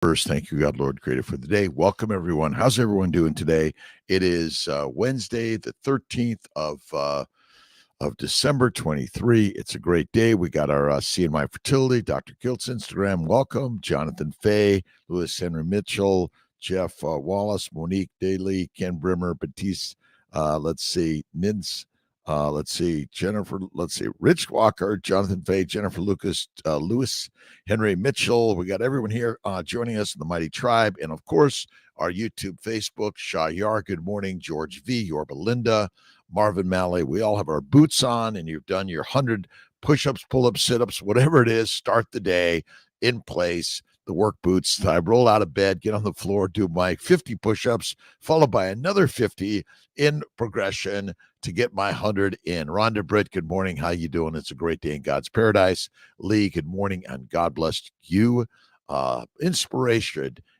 First, thank you, God, Lord, creator for the day. Welcome, everyone. How's everyone doing today? It is Wednesday, the 13th of December 23. It's a great day. We got our CNY Fertility, Dr.Kiltz Instagram. Welcome, Jonathan Fay, Lewis Henry Mitchell, Jeff Wallace, Monique Daly, Ken Brimmer, Batiste. Nins. Jennifer. Rich Walker, Jonathan Fay, Jennifer Lucas, Lewis Henry Mitchell. We got everyone here joining us in the Mighty Tribe. And of course, our YouTube, Facebook, Shah Yar, good morning, George V, Yorba Linda, Marvin Malley. We all have our boots on, and you've done your 100 push-ups, pull-ups, sit-ups, whatever it is. Start the day in place. The work boots. I roll out of bed, get on the floor, do my 50 push-ups, followed by another 50 in progression to get my 100 in. Rhonda Britt, good morning. How you doing? It's a great day in God's paradise. Lee, good morning, and God bless you.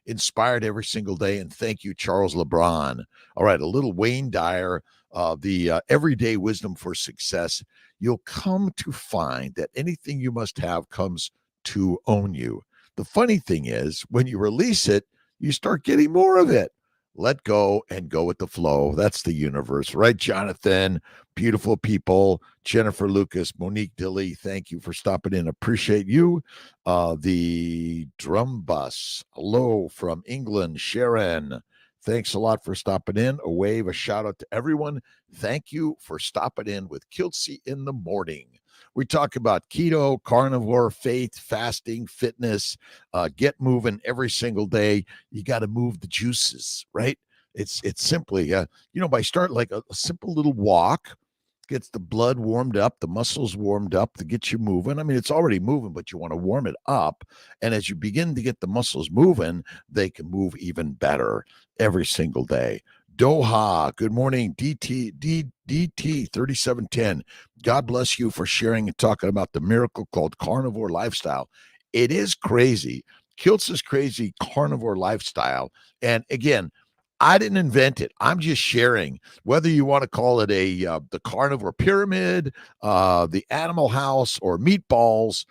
Inspired every single day, and thank you, Charles LeBron. All right, a little Wayne Dyer, the everyday wisdom for success. You'll come to find that anything you must have comes to own you. The funny thing is, when you release it, you start getting more of it. Let go and go with the flow. That's the universe, right, Jonathan? Beautiful people. Jennifer Lucas, Monique Dilly, thank you for stopping in. Appreciate you. The drum bus. Hello from England, Sharon. Thanks a lot for stopping in. A wave, a shout out to everyone. Thank you for stopping in with Kiltzy in the morning. We talk about keto, carnivore, faith, fasting, fitness, get moving every single day. You got to move the juices, right? It's simply, by start like a simple little walk, gets the blood warmed up, the muscles warmed up to get you moving. I mean, it's already moving, but you want to warm it up. And as you begin to get the muscles moving, they can move even better every single day. Doha, good morning. DT 3710. God bless you for sharing and talking about the miracle called carnivore lifestyle. It is crazy. Kiltz's crazy carnivore lifestyle. And again, I didn't invent it. I'm just sharing. Whether you want to call it the carnivore pyramid, the animal house, or meatballs,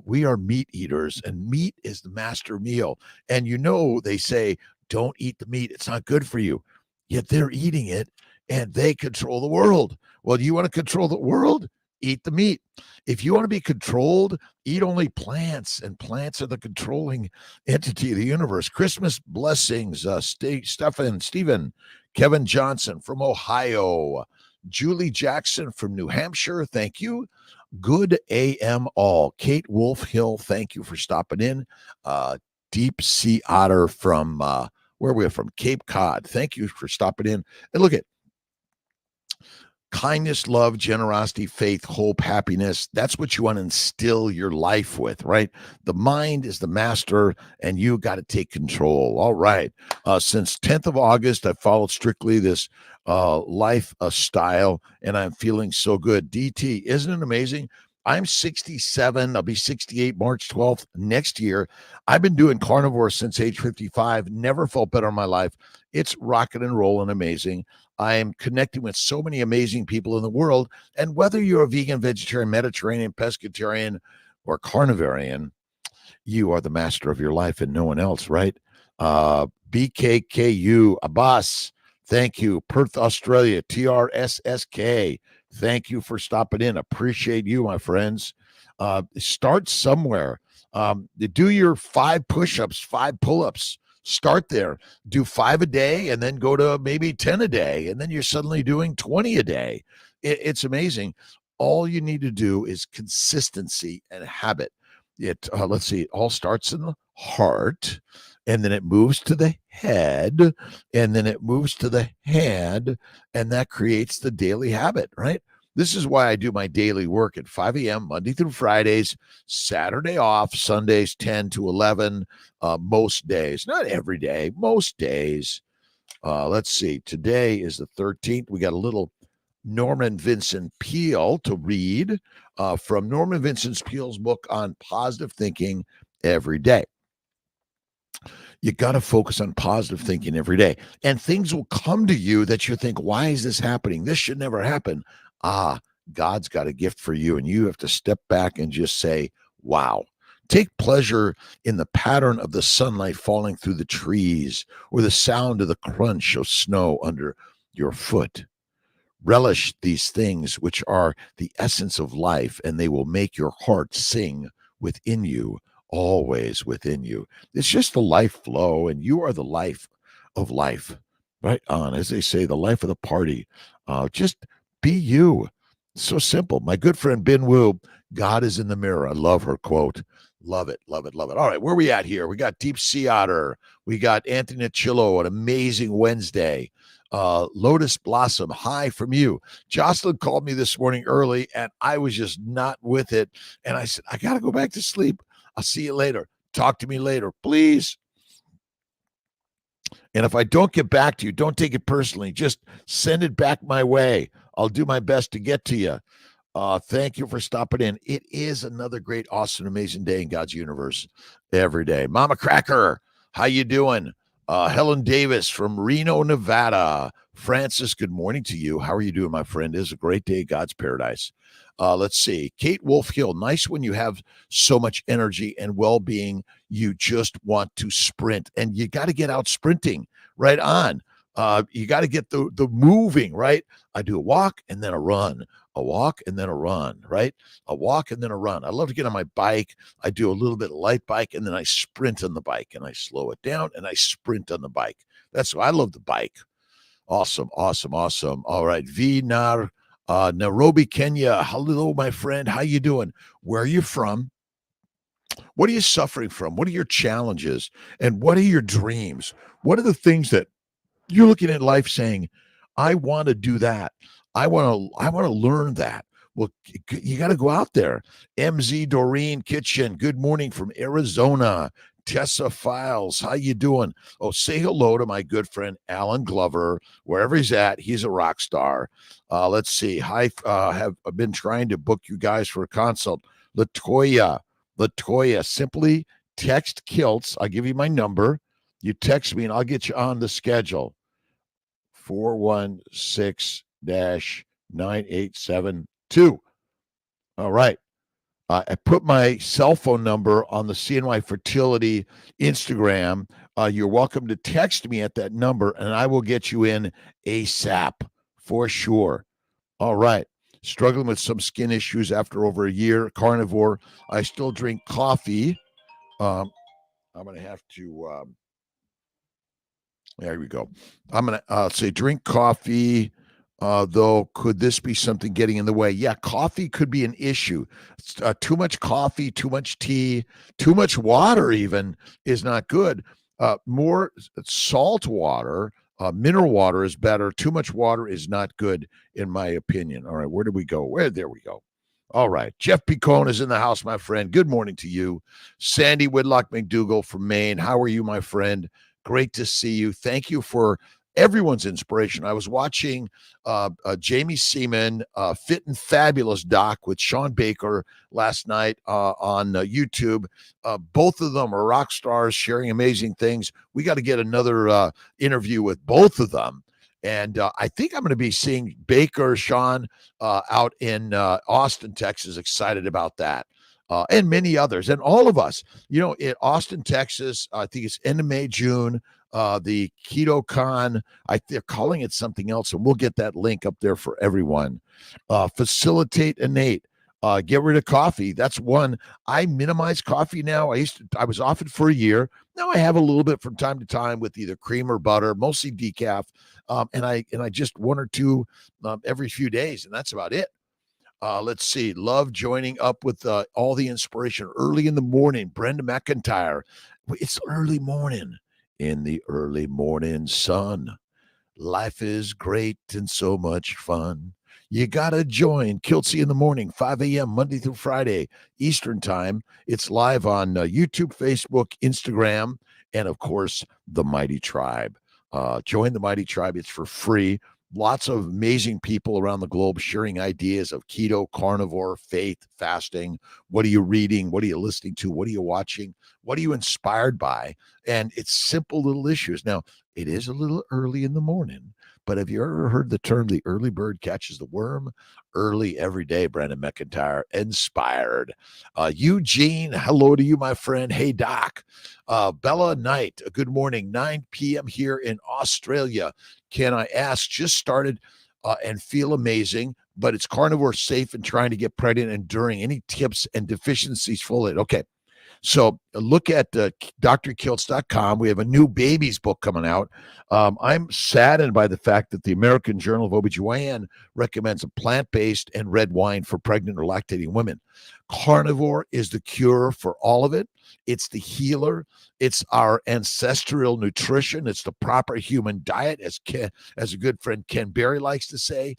we are meat eaters, and meat is the master meal. And they say, don't eat the meat. It's not good for you. Yet they're eating it, and they control the world. Well, do you want to control the world? Eat the meat. If you want to be controlled, eat only plants, and plants are the controlling entity of the universe. Christmas blessings, Stephen, Kevin Johnson from Ohio, Julie Jackson from New Hampshire, thank you. Good AM all. Kate Wolf Hill, thank you for stopping in. Deep Sea Otter from where we're from, Cape Cod. Thank you for stopping in. And look at kindness, love, generosity, faith, hope, happiness. That's what you want to instill your life with, right? The mind is the master, and you got to take control. All right. Since 10th of August, I've followed strictly this life style, and I'm feeling so good. DT, isn't it amazing? I'm 67. I'll be 68 March 12th next year. I've been doing carnivore since age 55. Never felt better in my life. It's rocking and rolling amazing. I am connecting with so many amazing people in the world. And whether you're a vegan, vegetarian, Mediterranean, pescatarian, or carnivorian, you are the master of your life and no one else, right? BKKU, Abbas, thank you. Perth, Australia, TRSSK. Thank you for stopping in. Appreciate you, my friends. Start somewhere. Do your 5 push-ups, 5 pull-ups. Start there. Do 5 a day and then go to maybe 10 a day. And then you're suddenly doing 20 a day. It's amazing. All you need to do is consistency and habit. It all starts in the heart, and then it moves to the head, and then it moves to the hand, and that creates the daily habit, right? This is why I do my daily work at 5 a.m. Monday through Fridays, Saturday off, Sundays 10 to 11, most days. Not every day, most days. Let's see. Today is the 13th. We got a little Norman Vincent Peale to read from Norman Vincent Peale's book on positive thinking every day. You got to focus on positive thinking every day, and things will come to you that you think, why is this happening? This should never happen. God's got a gift for you, and you have to step back and just say, wow. Take pleasure in the pattern of the sunlight falling through the trees or the sound of the crunch of snow under your foot. Relish these things which are the essence of life, and they will make your heart sing within you, always within you. It's just the life flow, and you are the life of life. Right on. As they say, the life of the party. Just be you. So simple. My good friend Ben Wu, God is in the mirror. I love her quote. Love it, love it, love it. All right, where are we at here? We got Deep Sea Otter. We got Anthony Chillo, an amazing Wednesday. Lotus Blossom, hi from you. Jocelyn called me this morning early, and I was just not with it. And I said, I got to go back to sleep. I'll see you later. Talk to me later, please. And if I don't get back to you, don't take it personally. Just send it back my way. I'll do my best to get to you. Thank you for stopping in. It is another great, awesome, amazing day in God's universe every day. Mama Cracker, how you doing? Helen Davis from Reno, Nevada. Francis, good morning to you. How are you doing, my friend? It is a great day, God's paradise. Let's see. Kate Wolfhill, nice when you have so much energy and well-being, you just want to sprint, and you got to get out sprinting. Right on. You got to get the moving, right? I do a walk and then a run, a walk and then a run, right? A walk and then a run. I love to get on my bike. I do a little bit of light bike, and then I sprint on the bike, and I slow it down, and I sprint on the bike. That's why I love the bike. Awesome, awesome, awesome. All right, Nairobi, Kenya. Hello, my friend. How you doing? Where are you from? What are you suffering from? What are your challenges? And what are your dreams? What are the things that you're looking at life saying, I want to do that. I want to learn that. Well, you got to go out there. MZ Doreen Kitchen, good morning from Arizona. Tessa Files, how you doing? Oh, say hello to my good friend Alan Glover, wherever he's at. He's a rock star. Let's see. I've been trying to book you guys for a consult. Latoya, simply text Kiltz. I'll give you my number. You text me and I'll get you on the schedule. 416-9872. All right. I put my cell phone number on the CNY Fertility Instagram. You're welcome to text me at that number, and I will get you in ASAP for sure. All right. Struggling with some skin issues after over a year. Carnivore. I still drink coffee. I'm going to have to... there we go. I'm going to say drink coffee, though. Could this be something getting in the way? Yeah, coffee could be an issue. Too much coffee, too much tea, too much water even is not good. More salt water, mineral water is better. Too much water is not good, in my opinion. All right, where did we go? There we go. All right. Jeff Picone is in the house, my friend. Good morning to you. Sandy Whitlock McDougall from Maine. How are you, my friend? Great to see you. Thank you for everyone's inspiration. I was watching Jamie Seaman, Fit and Fabulous doc with Sean Baker last night on YouTube. Both of them are rock stars sharing amazing things. We got to get another interview with both of them. And I think I'm going to be seeing Baker, Sean, out in Austin, Texas. Excited about that. And many others, and all of us, in Austin, Texas, I think it's end of May, June, the Keto Con, they're calling it something else, and we'll get that link up there for everyone. Facilitate innate, get rid of coffee. That's one. I minimize coffee now. I was off it for a year. Now I have a little bit from time to time with either cream or butter, mostly decaf, and I just one or two every few days, and that's about it. Let's see. Love joining up with all the inspiration early in the morning. Brenda McIntyre. It's early morning. In the early morning sun. Life is great and so much fun. You got to join Kiltzy in the morning, 5 a.m., Monday through Friday, Eastern time. It's live on YouTube, Facebook, Instagram, and, of course, the Mighty Tribe. Join the Mighty Tribe. It's for free. Lots of amazing people around the globe sharing ideas of keto, carnivore, faith, fasting. What are you reading? What are you listening to? What are you watching? What are you inspired by? And it's simple little issues. Now, it is a little early in the morning, But have you ever heard the term the early bird catches the worm? Early every day, Brandon McIntyre, inspired. Eugene, hello to you, my friend. Hey, Doc. Bella Knight, good morning, 9 p.m. here in Australia. Can I ask, just started and feel amazing, but it's carnivore safe and trying to get pregnant and during any tips and deficiencies full it. Okay. So look at drkiltz.com. We have a new babies book coming out. I'm saddened by the fact that the American Journal of OBGYN recommends a plant-based and red wine for pregnant or lactating women. Carnivore is the cure for all of it. It's the healer. It's our ancestral nutrition. It's the proper human diet, as a good friend Ken Berry likes to say.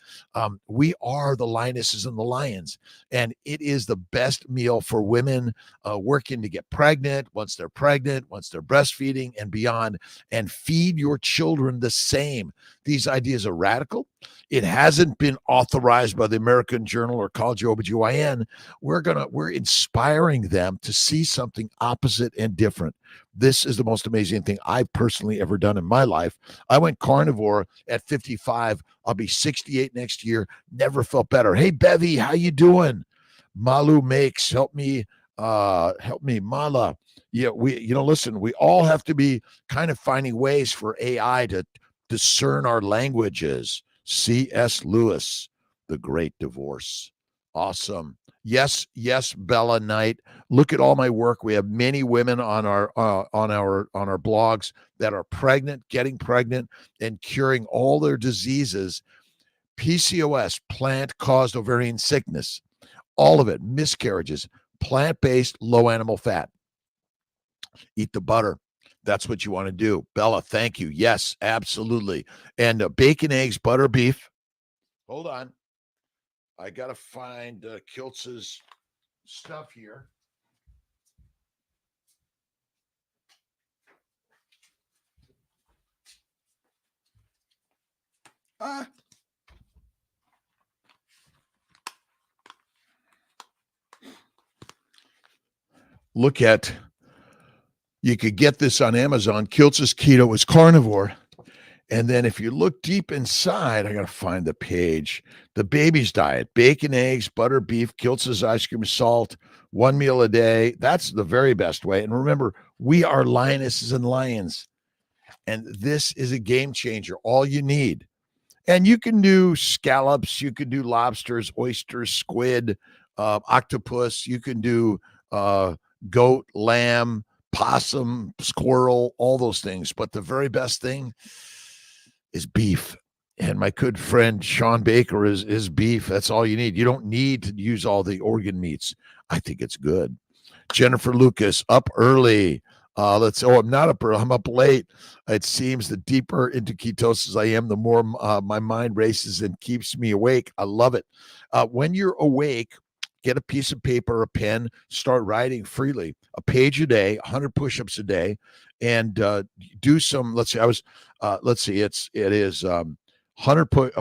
We are the lionesses and the lions, and it is the best meal for women working to get pregnant, once they're breastfeeding and beyond, and feed your children the same. These ideas are radical. It hasn't been authorized by the American Journal or College of OBGYN. We're inspiring them to see something opposite and different. This is the most amazing thing I've personally ever done in my life. I went carnivore at 55. I'll be 68 next year. Never felt better. Hey, Bevy, how you doing? Malu makes, help me, Mala. Yeah, listen, we all have to be kind of finding ways for AI to discern our languages. C.S. Lewis, The Great Divorce. Awesome. Yes, Bella Knight. Look at all my work. We have many women on our blogs that are pregnant, getting pregnant, and curing all their diseases. PCOS, plant-caused ovarian sickness, all of it, miscarriages, plant-based, low animal fat. Eat the butter. That's what you want to do. Bella, thank you. Yes, absolutely. And bacon, eggs, butter, beef. Hold on. I got to find Kiltz's stuff here. Look at, you could get this on Amazon. Kiltz's Keto is carnivore. And then if you look deep inside, I got to find the page. The BEBBIS Diet, bacon, eggs, butter, beef, Kiltz's ice cream, salt, one meal a day. That's the very best way. And remember, we are lionesses and lions. And this is a game changer. All you need. And you can do scallops. You can do lobsters, oysters, squid, octopus. You can do goat, lamb, possum, squirrel, all those things. But the very best thing is beef. And my good friend Sean Baker is beef. That's all you need. You don't need to use all the organ meats. I think it's good. Jennifer Lucas, up early. I'm not up early. I'm up late. It seems the deeper into ketosis I am, the more my mind races and keeps me awake. I love it. When you're awake, get a piece of paper, a pen, start writing freely, a page a day, 100 push-ups a day, and do some, it is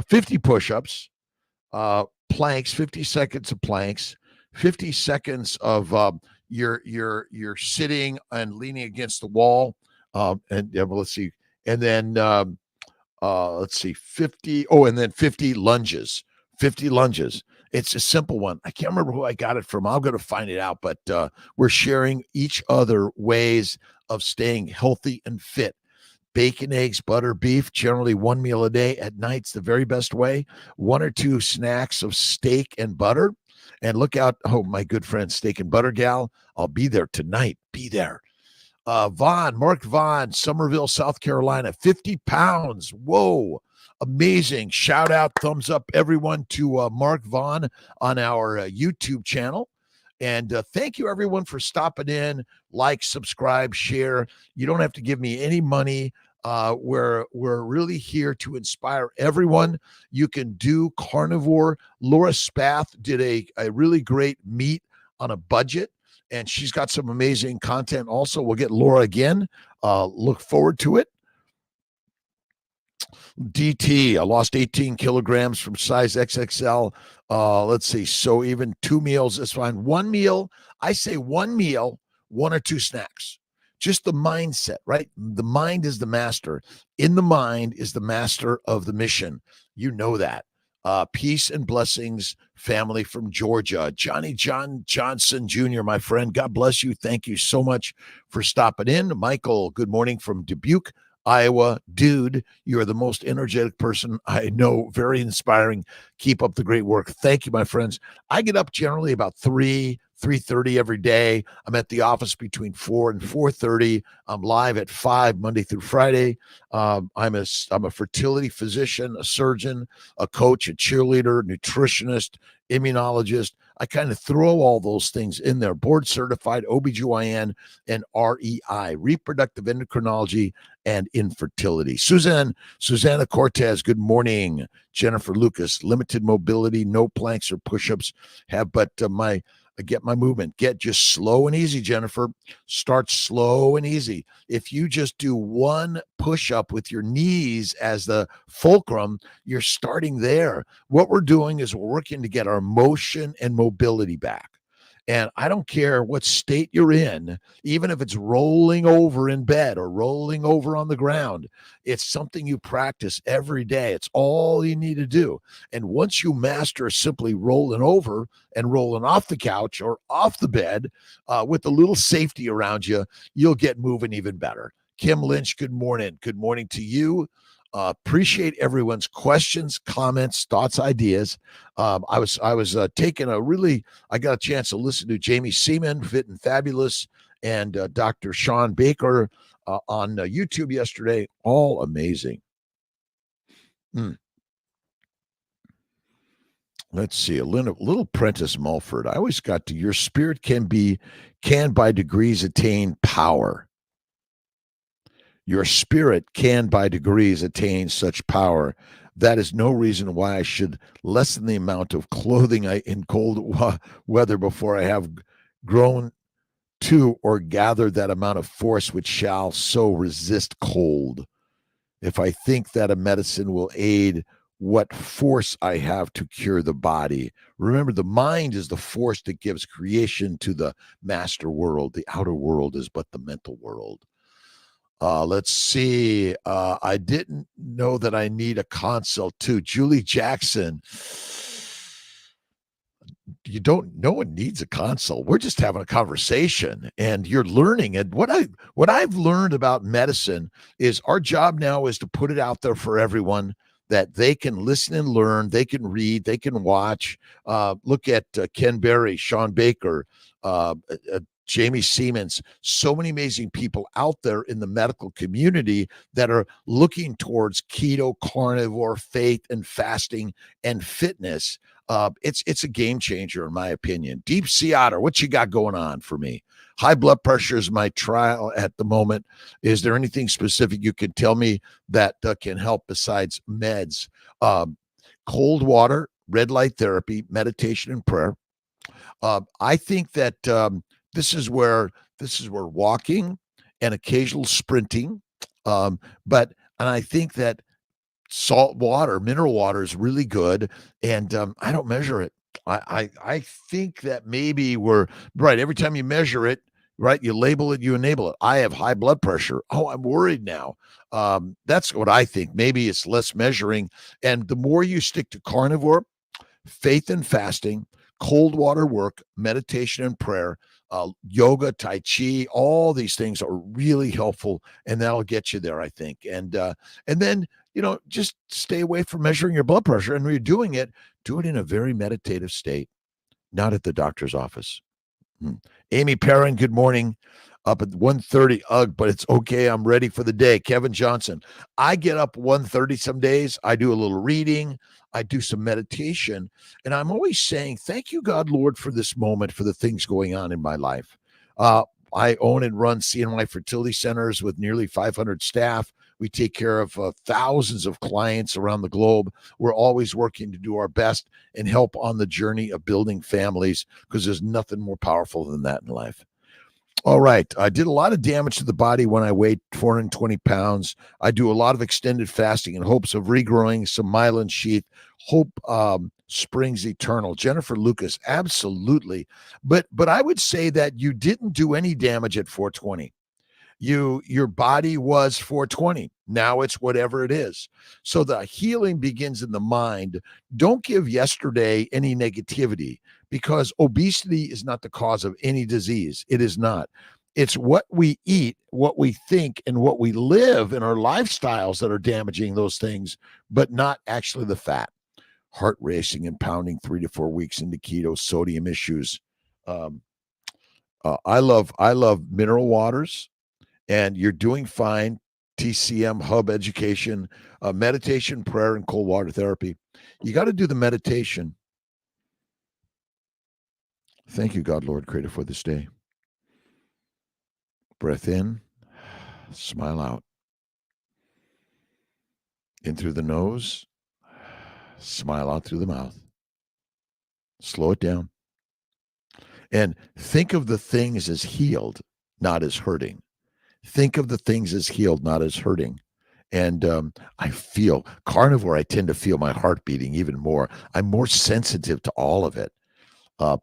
50 push-ups, planks, 50 seconds of planks, 50 seconds of you're sitting and leaning against the wall, and then 50, and then 50 lunges. 50 lunges. It's a simple one. I can't remember who I got it from. I'm going to find it out, but we're sharing each other ways of staying healthy and fit. Bacon, eggs, butter, beef, generally one meal a day. At night's the very best way. 1 or 2 snacks of steak and butter. And look out, my good friend, Steak and Butter Gal. I'll be there tonight. Be there. Mark Vaughn, Somerville, South Carolina, 50 pounds. Whoa. Amazing. Shout out, thumbs up, everyone, to Mark Vaughn on our YouTube channel. And thank you, everyone, for stopping in. Like, subscribe, share. You don't have to give me any money. We're really here to inspire everyone. You can do carnivore. Laura Spath did a really great meat on a budget, and she's got some amazing content also. We'll get Laura again. Look forward to it. DT, I lost 18 kilograms from size XXL. So even 2 meals is fine. One meal, I say one meal, 1 or 2 snacks. just the mindset, right? The mind is the master. In the mind is the master of the mission. You know that. Peace and blessings, family from Georgia. Johnny John Johnson Jr., my friend. God bless you. Thank you so much for stopping in. Michael, good morning from Dubuque, Iowa. Dude, you are the most energetic person I know. Very inspiring. Keep up the great work. Thank you, my friends. I get up generally about 3:30 every day. I'm at the office between 4 and 4:30. I'm live at 5 Monday through Friday. I'm a fertility physician, a surgeon, a coach, a cheerleader, nutritionist, immunologist. I kind of throw all those things in there. Board certified OBGYN and REI, reproductive endocrinology and infertility. Susanna Cortez, good morning. Jennifer Lucas, limited mobility, no planks or push-ups, get my movement. Get just slow and easy, Jennifer. Start slow and easy. If you just do one push-up with your knees as the fulcrum, you're starting there. What we're doing is we're working to get our motion and mobility back. And I don't care what state you're in, even if it's rolling over in bed or rolling over on the ground, it's something you practice every day. It's all you need to do. And once you master simply rolling over and rolling off the couch or off the bed with a little safety around you, you'll get moving even better. Kim Lynch, good morning. Good morning to you. Appreciate everyone's questions, comments, thoughts, ideas. I was I got a chance to listen to Jamie Seaman, Fit and Fabulous, and Dr. Sean Baker on YouTube yesterday. All amazing. Let's see, a little Prentice Mulford. I always got to your spirit can by degrees attain power. Your spirit can by degrees attain such power. That is no reason why I should lessen the amount of clothing in cold weather before I have grown to or gathered that amount of force which shall so resist cold. If I think that a medicine will aid what force I have to cure the body. Remember, the mind is the force that gives creation to the master world. The outer world is but the mental world. Let's see. I didn't know that I need a consult too. Julie Jackson. No one needs a consult. We're just having a conversation and you're learning. And what I've learned about medicine is our job now is to put it out there for everyone that they can listen and learn, they can read, they can watch. Look at Ken Berry, Sean Baker, Jamie Siemens, so many amazing people out there in the medical community that are looking towards keto, carnivore, faith, and fasting and fitness. It's a game changer, in my opinion. Deep Sea Otter, what you got going on for me? High blood pressure is my trial at the moment. Is there anything specific you can tell me that can help besides meds? Cold water, red light therapy, meditation, and prayer. I think that this is where walking and occasional sprinting. And I think that salt water, mineral water is really good. And I don't measure it. I think that maybe we're right. Every time you measure it, right, you label it, you enable it. I have high blood pressure. Oh, I'm worried now. That's what I think. Maybe it's less measuring. And the more you stick to carnivore, faith and fasting, cold water work, meditation and prayer, yoga, Tai Chi, all these things are really helpful, and that'll get you there, I think. And then, just stay away from measuring your blood pressure. And when you're doing it, do it in a very meditative state, not at the doctor's office. Amy Perrin, good morning. Up at 1:30, but it's okay. I'm ready for the day. Kevin Johnson, I get up 1:30 some days. I do a little reading. I do some meditation. And I'm always saying, thank you, God, Lord, for this moment, for the things going on in my life. I own and run CNY fertility centers with nearly 500 staff. We take care of thousands of clients around the globe. We're always working to do our best and help on the journey of building families, because there's nothing more powerful than that in life. All right. I did a lot of damage to the body when I weighed 420 pounds. I do a lot of extended fasting in hopes of regrowing some myelin sheath. Hope springs eternal. Jennifer Lucas, absolutely. But I would say that you didn't do any damage at 420. Your body was 420. Now it's whatever it is. So the healing begins in the mind. Don't give yesterday any negativity, because obesity is not the cause of any disease. It is not. It's what we eat, what we think, and what we live in our lifestyles that are damaging those things, but not actually the fat. Heart racing and pounding 3 to 4 weeks into keto, sodium issues. Um, I love mineral waters, and you're doing fine. TCM Hub Education, meditation, prayer, and cold water therapy. You got to do the meditation. Thank you, God, Lord, Creator, for this day. Breath in, smile out. In through the nose, smile out through the mouth. Slow it down. And think of the things as healed, not as hurting. Think of the things as healed, not as hurting. And I feel carnivore, I tend to feel my heart beating even more. I'm more sensitive to all of it.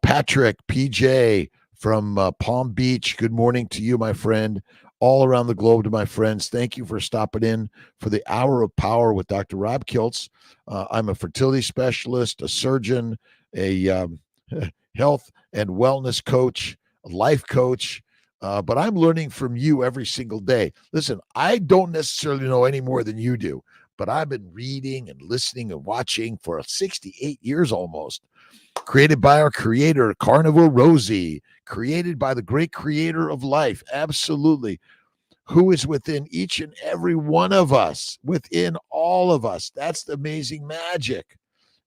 Patrick, PJ from Palm Beach, good morning to you, my friend. All around the globe to my friends, thank you for stopping in for the Hour of Power with Dr. Rob Kiltz. I'm a fertility specialist, a surgeon, a health and wellness coach, a life coach, but I'm learning from you every single day. Listen, I don't necessarily know any more than you do, but I've been reading and listening and watching for 68 years almost. Created by our creator, Carnivore Rosie, created by the great creator of life, absolutely, who is within each and every one of us, within all of us. That's the amazing magic.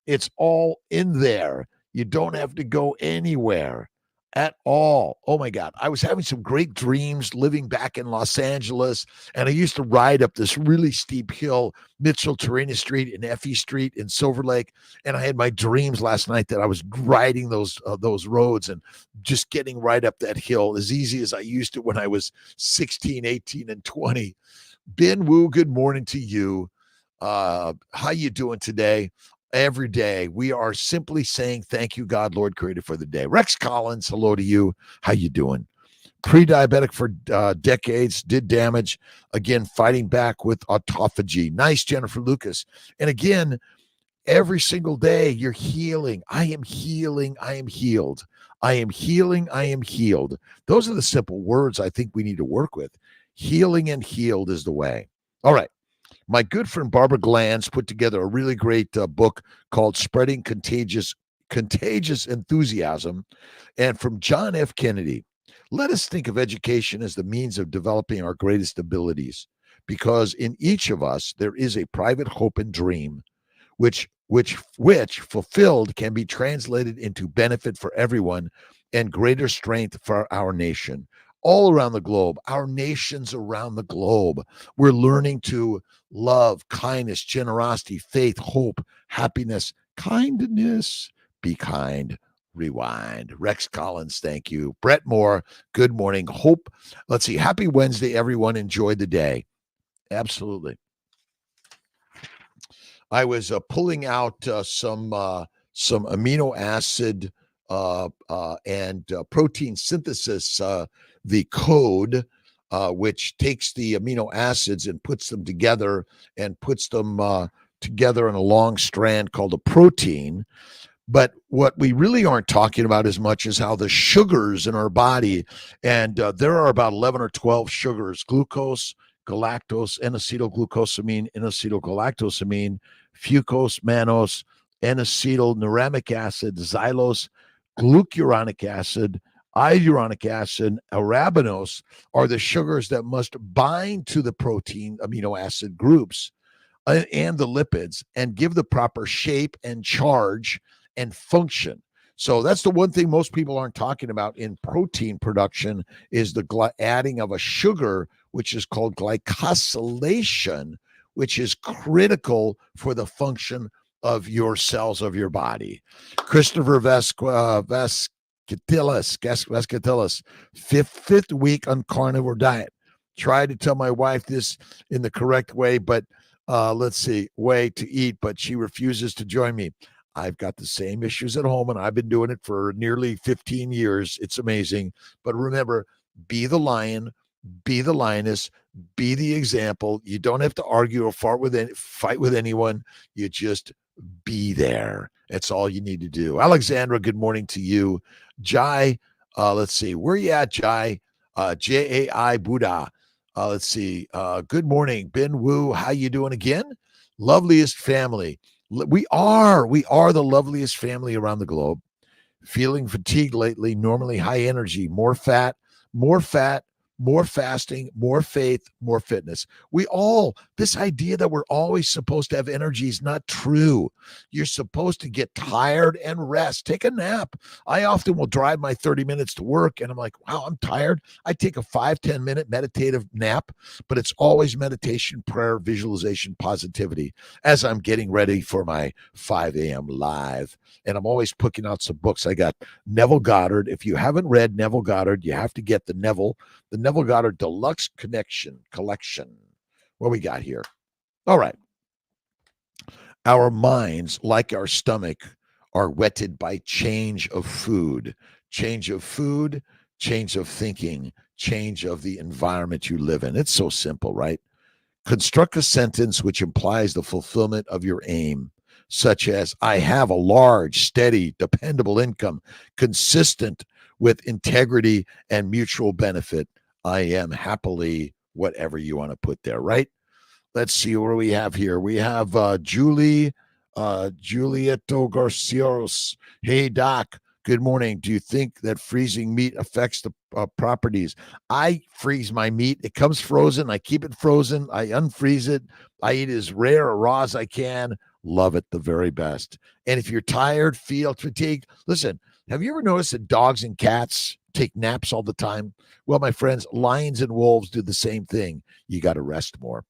It's all in there. You don't have to go anywhere at all. Oh my God. I was having some great dreams living back in Los Angeles, and I used to ride up this really steep hill, Mitchell Terrena Street and Effie Street in Silver Lake. And I had my dreams last night that I was riding those roads and just getting right up that hill as easy as I used to when I was 16, 18, and 20. Ben Wu, good morning to you. How you doing today? Every day we are simply saying thank you, God, Lord, Creator, for the day. Rex Collins, hello to you. How you doing? Pre-diabetic for decades, did damage. Again, fighting back with autophagy. Nice, Jennifer Lucas. And again, every single day you're healing. I am healing. I am healed. I am healing. I am healed. Those are the simple words I think we need to work with. Healing and healed is the way. All right. My good friend Barbara Glanz put together a really great book called Spreading Contagious Enthusiasm. And from John F. Kennedy, let us think of education as the means of developing our greatest abilities, because in each of us there is a private hope and dream, which fulfilled can be translated into benefit for everyone and greater strength for our nation. All around the globe, our nations around the globe, we're learning to love, kindness, generosity, faith, hope, happiness, kindness. Be kind. Rewind. Rex Collins, thank you. Brett Moore, good morning. Hope. Let's see. Happy Wednesday, everyone. Enjoy the day. Absolutely. I was pulling out some amino acid and protein synthesis, the code, which takes the amino acids and puts them together together in a long strand called a protein. But what we really aren't talking about as much is how the sugars in our body, and there are about 11 or 12 sugars: glucose, galactose, N-acetylglucosamine, N-acetylgalactosamine, fucose, mannose, N-acetyluramic acid, xylose, glucuronic acid, iuronic acid, arabinose are the sugars that must bind to the protein amino acid groups and the lipids and give the proper shape and charge and function. So that's the one thing most people aren't talking about in protein production is the adding of a sugar, which is called glycosylation, which is critical for the function of your cells of your body. Christopher Vascatilis, fifth week on carnivore diet. Tried to tell my wife this in the correct way, but way to eat, but she refuses to join me. I've got the same issues at home, and I've been doing it for nearly 15 years. It's amazing. But remember, be the lion, be the lioness, be the example. You don't have to argue or fight with anyone. You just be there. That's all you need to do. Alexandra, good morning to you. Jai, let's see. Where you at, Jai? Jai Buddha. Let's see. Good morning, Ben Wu. How you doing again? Loveliest family. We are the loveliest family around the globe. Feeling fatigued lately, normally high energy, more fat, more fasting, more faith, more fitness. This idea that we're always supposed to have energy is not true. You're supposed to get tired and rest. Take a nap. I often will drive my 30 minutes to work and I'm like, wow, I'm tired. I take a 5-10 minute meditative nap, but it's always meditation, prayer, visualization, positivity as I'm getting ready for my 5 a.m. live. And I'm always putting out some books. I got Neville Goddard. If you haven't read Neville Goddard, you have to get the Neville Goddard Deluxe Collection. What we got here? All right. Our minds, like our stomach, are whetted by change of food, change of thinking, change of the environment you live in. It's so simple, right? Construct a sentence which implies the fulfillment of your aim, such as, I have a large, steady, dependable income, consistent with integrity and mutual benefit. I am happily, whatever you want to put there, right? Let's see what do we have here. We have Julieto Garcios. Hey, Doc, good morning. Do you think that freezing meat affects the properties? I freeze my meat. It comes frozen. I keep it frozen. I unfreeze it. I eat as rare or raw as I can. Love it the very best. And if you're tired, feel fatigued, listen, have you ever noticed that dogs and cats take naps all the time? Well, my friends, lions and wolves do the same thing. You got to rest more.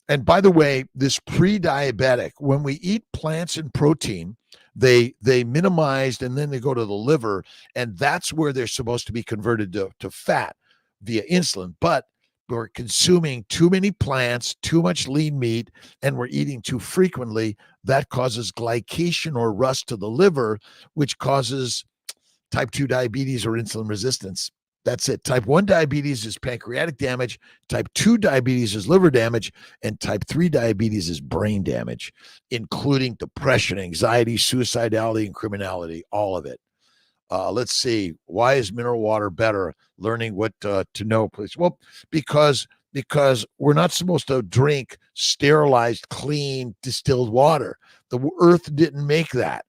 And by the way, this pre-diabetic, when we eat plants and protein, they minimized and then they go to the liver, and that's where they're supposed to be converted to fat via insulin. But we're consuming too many plants, too much lean meat, and we're eating too frequently. That causes glycation or rust to the liver, which causes type 2 diabetes or insulin resistance. That's it. Type 1 diabetes is pancreatic damage. Type 2 diabetes is liver damage. And type 3 diabetes is brain damage, including depression, anxiety, suicidality, and criminality, all of it. Let's see. Why is mineral water better? Learning what to know, please. Well, because we're not supposed to drink sterilized, clean, distilled water. The earth didn't make that.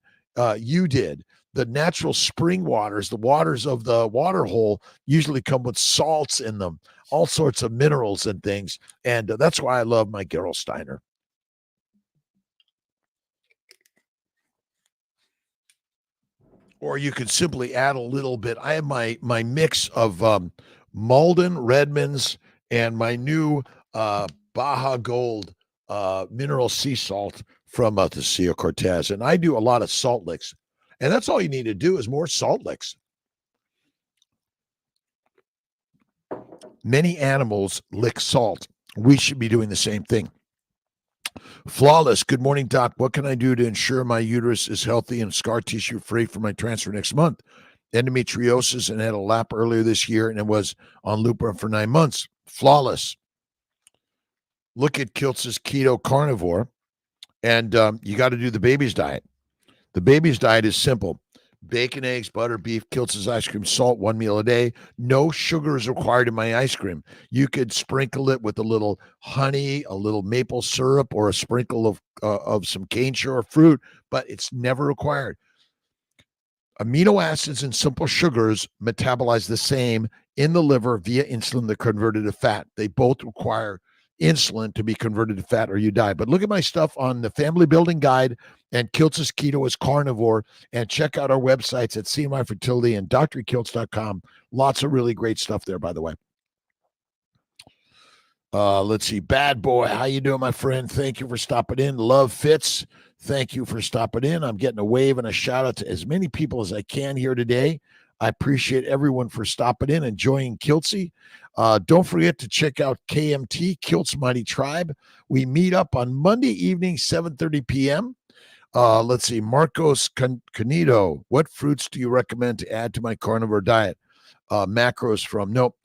You did. The natural spring waters, the waters of the water hole, usually come with salts in them, all sorts of minerals and things. And that's why I love my Gerolsteiner. Or you could simply add a little bit. I have my mix of Malden, Redmond's, and my new Baja Gold mineral sea salt from the Sea of Cortez. And I do a lot of salt licks. And that's all you need to do is more salt licks. Many animals lick salt. We should be doing the same thing. Flawless. Good morning, Doc. What can I do to ensure my uterus is healthy and scar tissue free for my transfer next month? Endometriosis and had a lap earlier this year and it was on Lupron for 9 months. Flawless. Look at Kiltz's Keto Carnivore, and you got to do the BEBBIS Diet. The BEBBIS Diet is simple. Bacon, eggs, butter, beef, Kiltz's ice cream, salt, 1 meal a day. No sugar is required in my ice cream. You could sprinkle it with a little honey, a little maple syrup, or a sprinkle of some cane sugar or fruit, but it's never required. Amino acids and simple sugars metabolize the same in the liver via insulin that converted to fat. They both require insulin to be converted to fat or you die. But look at my stuff on the Family Building Guide and Kiltz's Keto is Carnivore, and check out our websites at CMI Fertility and drkiltz.com. Lots of really great stuff there, by the way. Let's see. Bad Boy, how you doing, my friend? Thank you for stopping in. Love Fitz, thank you for stopping in. I'm getting a wave and a shout out to as many people as I can here today. I appreciate everyone for stopping in and joining Kiltzy. Don't forget to check out KMT, Kiltz Mighty Tribe. We meet up on Monday evening, 7:30 p.m. Let's see. Marcos Canito, what fruits do you recommend to add to my carnivore diet? macros from. Nope.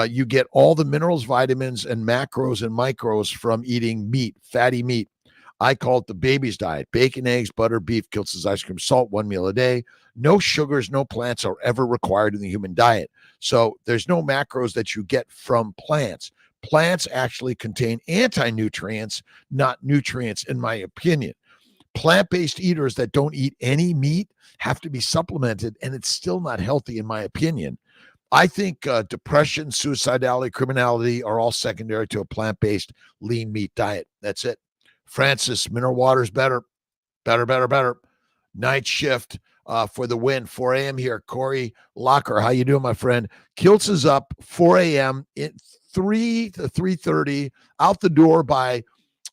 You get all the minerals, vitamins, and macros and micros from eating meat, fatty meat. I call it the BEBBIS Diet: bacon, eggs, butter, beef, Kiltz's ice cream, salt, one meal a day. No sugars, no plants are ever required in the human diet. So there's no macros that you get from plants. Plants actually contain anti-nutrients, not nutrients, in my opinion. Plant-based eaters that don't eat any meat have to be supplemented, and it's still not healthy, in my opinion. I think depression, suicidality, criminality are all secondary to a plant-based lean meat diet. That's it. Francis, mineral water is better. Better. Night shift for the win. 4 a.m. here. Corey Locker, how you doing, my friend? Kiltz is up 4 a.m. 3 to 3:30, out the door by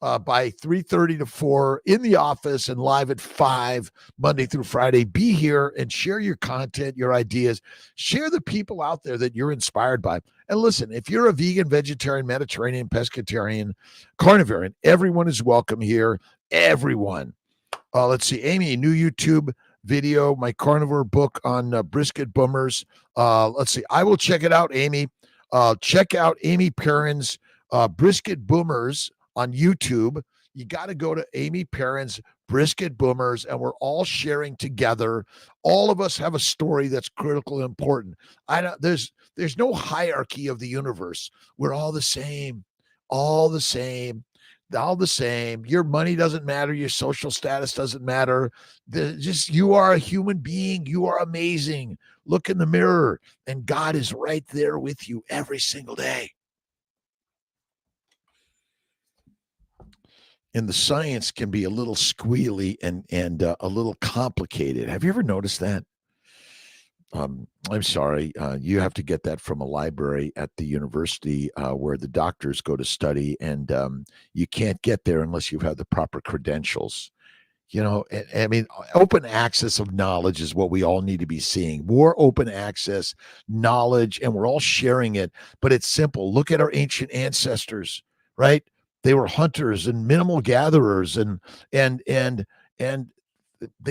3:30 to 4, in the office and live at 5 Monday through Friday. Be here and share your content, your ideas. Share the people out there that you're inspired by. And listen, if you're a vegan, vegetarian, Mediterranean, pescatarian, carnivore, everyone is welcome here. Everyone. Let's see. Amy, new YouTube video, my carnivore book on brisket boomers. Let's see. I will check it out, Amy. Check out Amy Perrin's Brisket Boomers on YouTube. You got to go to Amy Perrin's Brisket Boomers, and we're all sharing together. All of us have a story that's critical and important. There's no hierarchy of the universe. We're all the same, all the same. Your money doesn't matter. Your social status doesn't matter. You are a human being. You are amazing. Look in the mirror, and God is right there with you every single day. And the science can be a little squealy and a little complicated. Have you ever noticed that? I'm sorry. You have to get that from a library at the university where the doctors go to study, and you can't get there unless you have the proper credentials. You know, I mean, open access of knowledge is what we all need to be seeing. More open access knowledge, and we're all sharing it, but it's simple. Look at our ancient ancestors, right? They were hunters and minimal gatherers, and they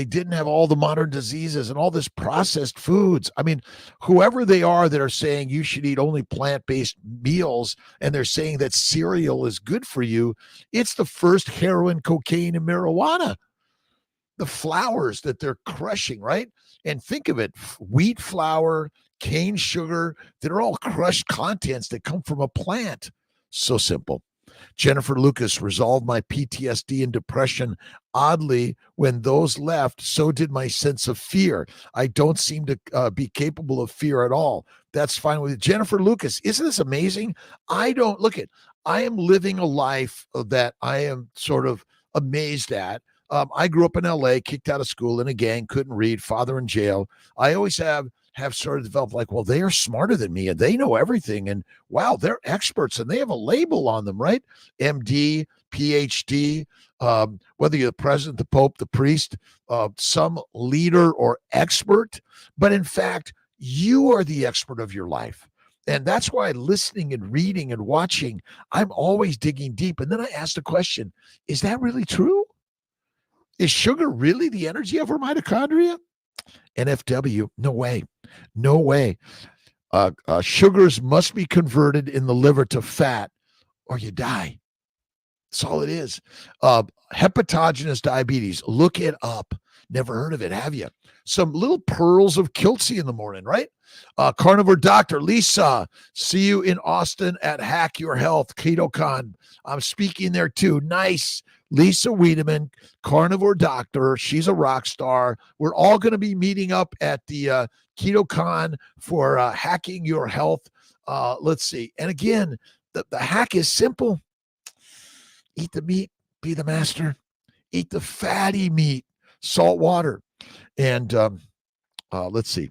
didn't have all the modern diseases and all this processed foods. I mean, whoever they are that are saying you should eat only plant-based meals, and they're saying that cereal is good for you, it's the first heroin, cocaine, and marijuana. The flours that they're crushing, right? And think of it, wheat flour, cane sugar, they're all crushed contents that come from a plant. So simple. Jennifer Lucas, resolved my PTSD and depression. Oddly, when those left, so did my sense of fear. I don't seem to be capable of fear at all. That's fine with you. Jennifer Lucas, isn't this amazing? I am living a life that I am sort of amazed at. I grew up in LA, kicked out of school in a gang, couldn't read, father in jail. I always have sort of developed like, well, they are smarter than me and they know everything. And wow, they're experts and they have a label on them, right? MD, PhD, whether you're the president, the pope, the priest, some leader or expert. But in fact, you are the expert of your life. And that's why listening and reading and watching, I'm always digging deep. And then I ask the question, is that really true? Is sugar really the energy of our mitochondria? NFW, no way. No way. Sugars must be converted in the liver to fat or you die. That's all it is. Hepatogenous diabetes, look it up. Never heard of it, have you? Some little pearls of Kiltzy in the morning, right? Carnivore Doctor, Lisa, see you in Austin at Hack Your Health, KetoCon. I'm speaking there too. Nice. Lisa Wiedemann, Carnivore Doctor. She's a rock star. We're all going to be meeting up at the KetoCon for Hacking Your Health. Let's see. And again, the hack is simple. Eat the meat, be the master. Eat the fatty meat, salt water. And let's see.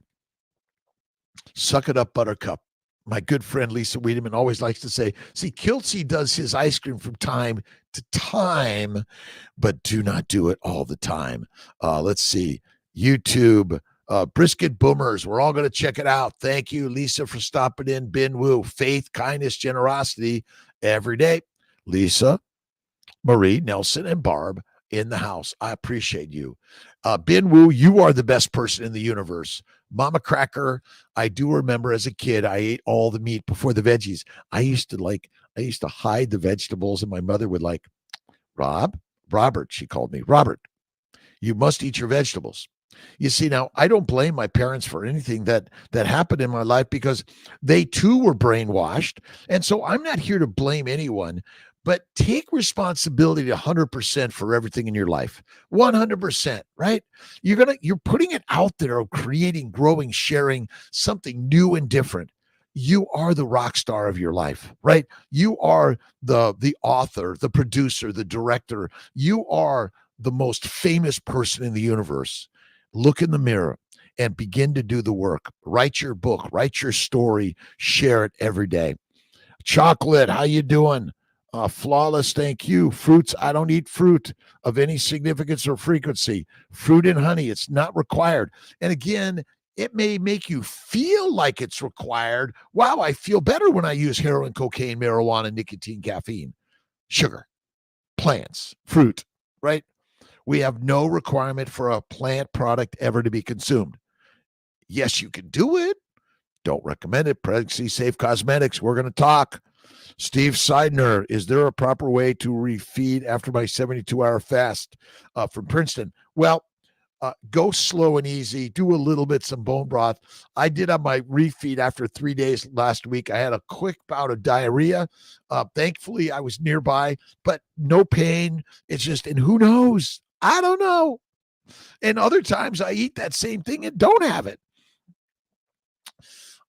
Suck it up, buttercup. My good friend Lisa Wiedemann always likes to say, see, Kiltzy does his ice cream from time to time, but do not do it all the time. Let's see. YouTube, Brisket Boomers. We're all going to check it out. Thank you, Lisa, for stopping in. Bin Woo, faith, kindness, generosity every day. Lisa, Marie, Nelson, and Barb in the house. I appreciate you. Bin Woo, you are the best person in the universe. Mama Cracker. I do remember as a kid, I ate all the meat before the veggies. I used to hide the vegetables, and my mother would like, Robert, she called me, Robert, you must eat your vegetables. You see, now I don't blame my parents for anything that happened in my life because they too were brainwashed. And so I'm not here to blame anyone, but take responsibility 100% for everything in your life. 100%, right? You're putting it out there of creating, growing, sharing something new and different. You are the rock star of your life, right? You are the author, the producer, the director. You are the most famous person in the universe. Look in the mirror and begin to do the work. Write your book, write your story, share it every day. Chocolate, how you doing? Flawless, thank you. Fruits, I don't eat fruit of any significance or frequency. Fruit and honey, it's not required. And again, it may make you feel like it's required. Wow, I feel better when I use heroin, cocaine, marijuana, nicotine, caffeine, sugar, plants, fruit, right? We have no requirement for a plant product ever to be consumed. Yes, you can do it. Don't recommend it. Pregnancy safe cosmetics. We're going to talk. Steve Seidner, is there a proper way to refeed after my 72-hour fast from Princeton? Well, go slow and easy. Do a little bit, some bone broth. I did on my refeed after 3 days last week. I had a quick bout of diarrhea. Thankfully, I was nearby, but no pain. It's just, and who knows? I don't know. And other times I eat that same thing and don't have it.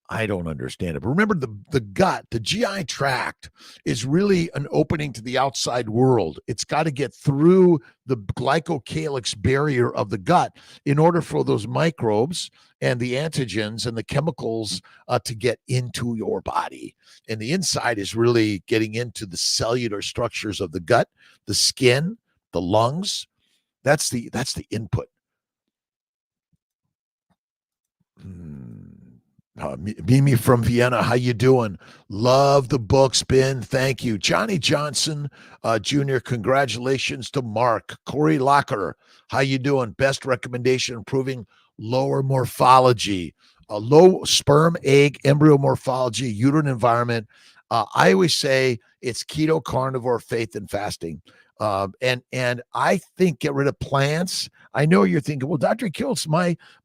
I don't understand it. But remember, the gut, the GI tract is really an opening to the outside world. It's got to get through the glycocalyx barrier of the gut in order for those microbes and the antigens and the chemicals to get into your body. And the inside is really getting into the cellular structures of the gut, the skin, the lungs. That's the input. Mimi from Vienna, how you doing? Love the books, Ben. Thank you. Johnny Johnson Jr., congratulations to Mark. Corey Locker, how you doing? Best recommendation, improving lower morphology, low sperm, egg, embryo morphology, uterine environment. I always say it's keto, carnivore, faith, and fasting. And I think get rid of plants. I know you're thinking, well, Dr. Kiltz,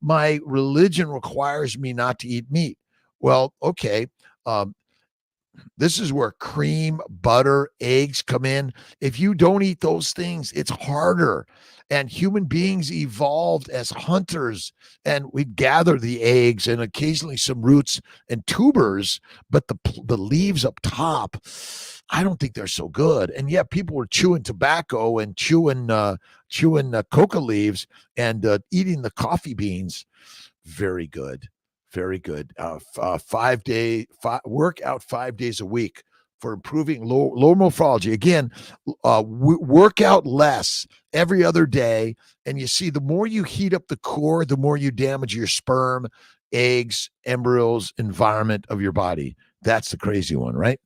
my religion requires me not to eat meat. Well, okay. This is where cream, butter, eggs come in. If you don't eat those things, it's harder. And human beings evolved as hunters, and we'd gather the eggs and occasionally some roots and tubers, but the leaves up top, I don't think they're so good. And yet people were chewing tobacco and chewing coca leaves and eating the coffee beans. Very good. Very good. 5 day workout 5 days a week for improving low morphology. Again, work out less every other day. And you see, the more you heat up the core, the more you damage your sperm, eggs, embryos, environment of your body. That's the crazy one, right?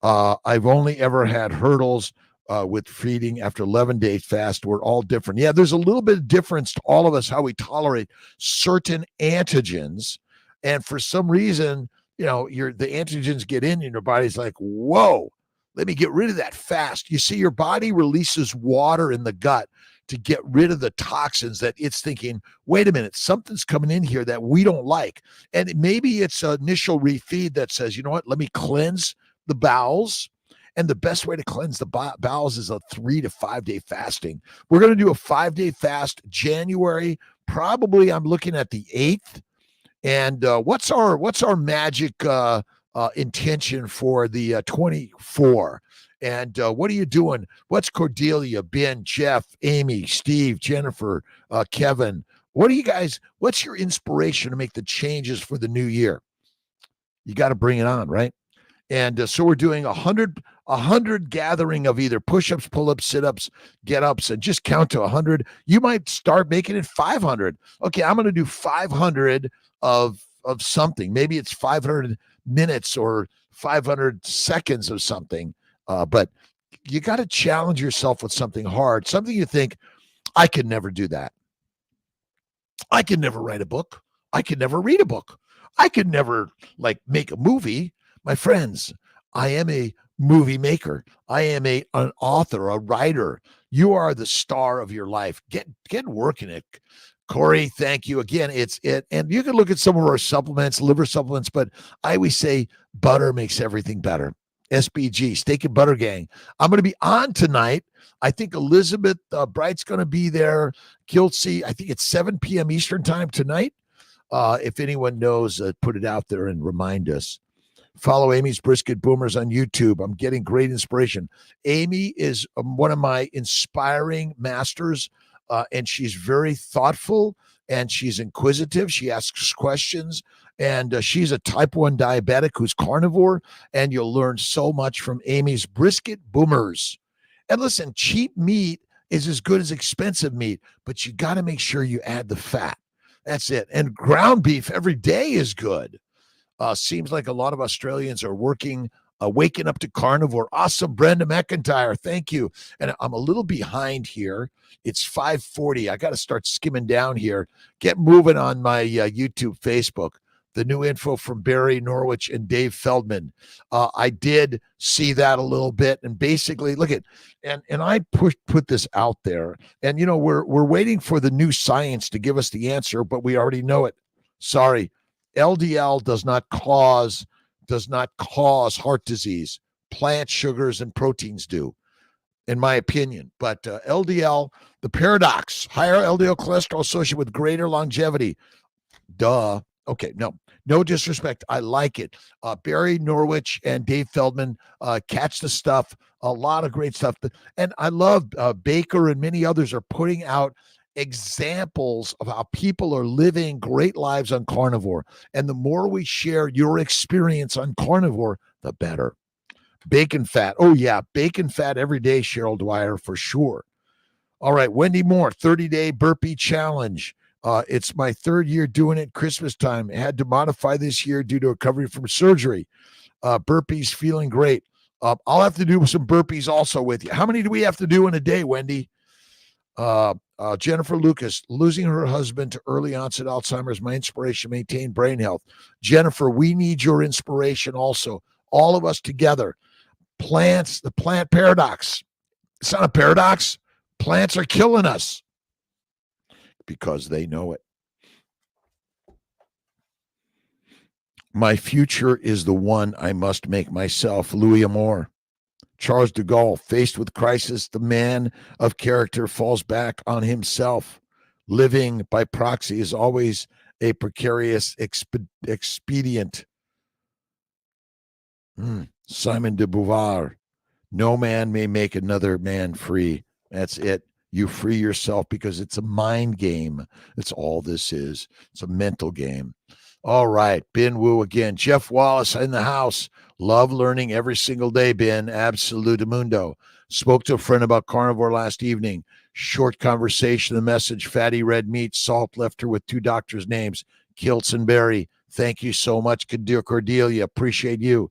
I've only ever had hurdles with feeding after 11 days fast. We're all different. Yeah, there's a little bit of difference to all of us how we tolerate certain antigens. And for some reason, the antigens get in and your body's like, whoa, let me get rid of that fast. You see, your body releases water in the gut to get rid of the toxins that it's thinking, wait a minute, something's coming in here that we don't like. And maybe it's an initial refeed that says, you know what, let me cleanse the bowels. And the best way to cleanse the bowels is a 3 to 5 day fasting. We're going to do a 5 day fast January. Probably I'm looking at the 8th. And what's our magic intention for the 24? And what are you doing? What's Cordelia, Ben, Jeff, Amy, Steve, Jennifer, Kevin? What are you guys? What's your inspiration to make the changes for the new year? You got to bring it on, right? And so we're doing 100 gathering of either push-ups, pull-ups, sit-ups, get-ups, and just count to 100. You might start making it 500. Okay, I'm going to do 500 of something. Maybe it's 500 minutes or 500 seconds of something. But you got to challenge yourself with something hard, something you think, I could never do that. I could never write a book. I could never read a book. I could never like make a movie. My friends, I am a movie maker. I am an author, a writer. You are the star of your life. Get working it. Corey, thank you again. It's it, and you can look at some of our supplements, liver supplements, but I always say butter makes everything better. SBG, Steak and Butter Gang. I'm going to be on tonight. I think Elizabeth Bright's going to be there. Kiltz, I think it's 7 p.m. Eastern time tonight. If anyone knows, put it out there and remind us. Follow Amy's Brisket Boomers on YouTube. I'm getting great inspiration. Amy is one of my inspiring masters, and she's very thoughtful and she's inquisitive. She asks questions, and she's a type 1 diabetic who's carnivore, and you'll learn so much from Amy's Brisket Boomers. And listen, cheap meat is as good as expensive meat, but you got to make sure you add the fat. That's it. And ground beef every day is good. Seems like a lot of Australians are waking up to carnivore. Awesome, Brenda McIntyre. Thank you. And I'm a little behind here. It's 5:40. I got to start skimming down here. Get moving on my YouTube, Facebook. The new info from Barry Norwich and Dave Feldman. I did see that a little bit, and basically, look at, and I put this out there, and we're waiting for the new science to give us the answer, but we already know it. Sorry, LDL does not cause heart disease. Plant sugars and proteins do, in my opinion. But LDL, the paradox: higher LDL cholesterol associated with greater longevity. Duh. Okay, no disrespect. I like it. Barry Norwich and Dave Feldman, catch the stuff. A lot of great stuff. And I love Baker and many others are putting out examples of how people are living great lives on carnivore. And the more we share your experience on carnivore, the better. Bacon fat. Oh, yeah, bacon fat every day, Cheryl Dwyer, for sure. All right, Wendy Moore, 30-day burpee challenge. It's my 3rd year doing it Christmas time. I had to modify this year due to recovery from surgery. Burpees, feeling great. I'll have to do some burpees also with you. How many do we have to do in a day, Wendy? Jennifer Lucas, losing her husband to early onset Alzheimer's, my inspiration, maintain brain health. Jennifer, we need your inspiration also. All of us together. Plants, the plant paradox. It's not a paradox. Plants are killing us because they know it. My future is the one I must make myself. Louis Amour. Charles de Gaulle, faced with crisis, the man of character falls back on himself. Living by proxy is always a precarious expedient. Simon de Beauvoir. No man may make another man free. That's it. You free yourself because it's a mind game. That's all this is. It's a mental game. All right. Ben Wu again. Jeff Wallace in the house. Love learning every single day, Ben. Absolute mundo. Spoke to a friend about carnivore last evening. Short conversation. The message: fatty red meat. Salt left her with 2 doctors' names, Kiltz and Barry. Thank you so much, Cordelia. Appreciate you.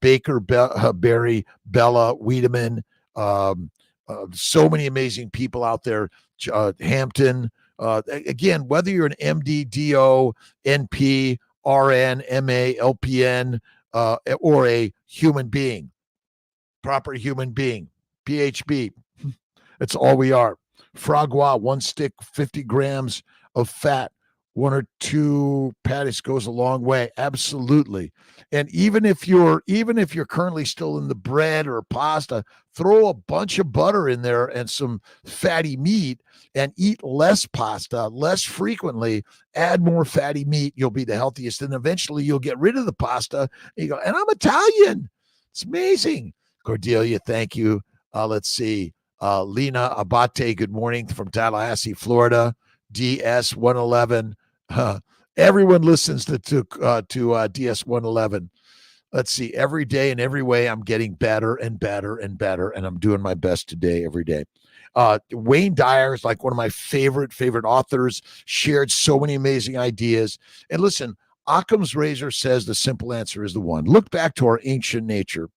Baker, Barry, Bella, Wiedemann. So many amazing people out there. Hampton. Again, whether you're an MD, DO, NP, RN, MA, LPN, or a human being, proper human being, PHB, that's all we are. Fragua, 1 stick, 50 grams of fat, 1 or 2 patties goes a long way. Absolutely. And even if you're currently still in the bread or pasta, throw a bunch of butter in there and some fatty meat and eat less pasta, less frequently, add more fatty meat. You'll be the healthiest. And eventually you'll get rid of the pasta. And you go, and I'm Italian. It's amazing. Cordelia, thank you. Let's see. Lena Abate, good morning from Tallahassee, Florida. DS 111. Everyone listens to DS 111. Let's see. Every day in every way, I'm getting better and better and better, and I'm doing my best today, every day. Wayne Dyer is like one of my favorite authors. Shared so many amazing ideas. And listen, Occam's razor says the simple answer is the one. Look back to our ancient nature.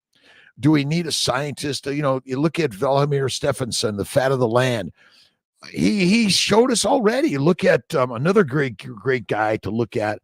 Do we need a scientist? You look at Vladimir Stephenson, The Fat of the Land. he showed us already. Look at another great guy to look at